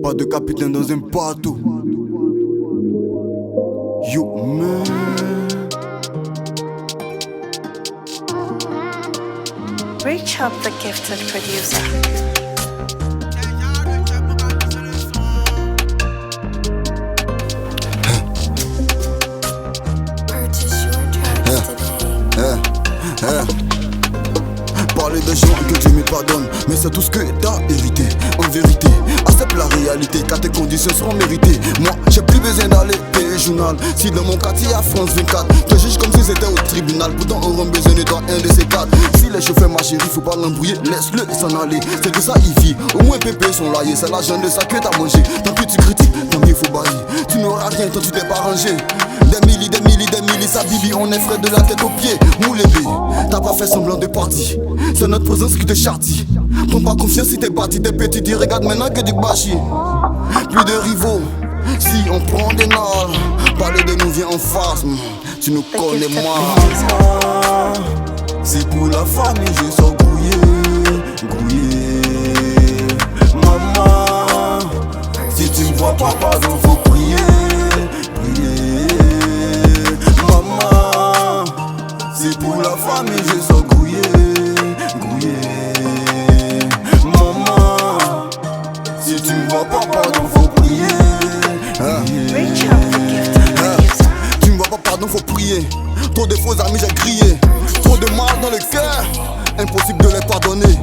Pas de capitaine dans un bateau. Yo man. Reach up the gifted producer. Purchase your tracks today. Parler de gens que Dieu me pardonne, mais c'est tout ce que t'as hérité. En vérité, accepte la réalité car tes conditions seront méritées. Moi, j'ai plus besoin d'aller payer journal. Si dans mon quartier y a France 24, te juge comme si c'était au tribunal. Pourtant auront besoin de toi un de ces quatre. Si les chauffeurs ma chérie, faut pas l'embrouiller, laisse-le s'en aller. C'est que ça il vit, au moins pépé sont laillés. C'est l'argent de ça que t'as mangé. Tant que tu critiques, tant mieux faut bailler. Tu n'auras rien tant tu t'es pas rangé. Des millis, ça bibi, on est frais de la tête aux pieds. Moulé B, t'as pas fait semblant de partir. C'est notre présence qui te chartie. Prends pas confiance si t'es bâti, t'es petit, dis regarde maintenant que du bâchi. Plus de rivaux, si on prend des nards. Parler de nous vient en face, tu nous connais moi. Maman, c'est pour la famille, je sors grouillé. Maman, si tu me vois pas, pardon, faut prier. Maman, c'est pour la famille, je sors grouillé. Maman, si tu me vois pas, pardon, faut prier. Reach up the gifted producer. Tu me vois pas, pardon, faut prier. Trop de faux amis, j'ai grillé. Trop de mal dans le cœur, impossible de les pardonner.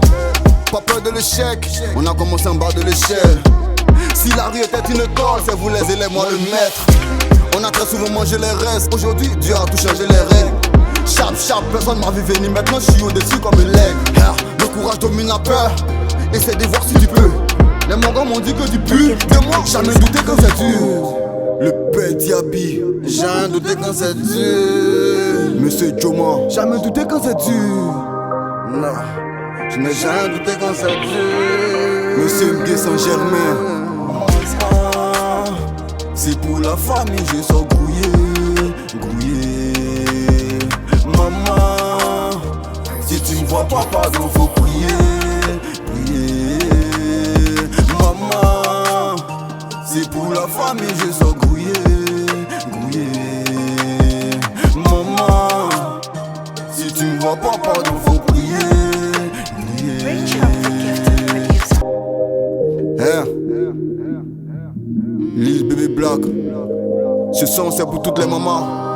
Pas peur de l'échec, on a commencé en bas de l'échelle. Si la rue était une école, c'est vous les élèves, moi le maître. On a très souvent mangé les restes. Aujourd'hui, Dieu a tout changé les règles. Sharp, personne m'a vu venir. Maintenant, je suis au-dessus comme un leg. Le courage domine la peur. Essaie de voir si tu peux. Les mongos m'ont dit que tu pues. De moi, jamais douté quand c'est dur. Le père Diaby, jamais douté quand c'est dur. Monsieur Joma, jamais douté quand c'est dur. Non, je n'ai jamais douté quand c'est dur. Monsieur Gué Saint-Germain. C'est pour la famille, je sors grouillé. Maman, si tu me vois pas, pardon, faut prier. Maman, c'est pour la famille, je sors grouillé. Maman, si tu me vois pas, pardon, faut prier. Reach up the gifted producer. Lil Bébé Black, ce son c'est pour toutes les mamans.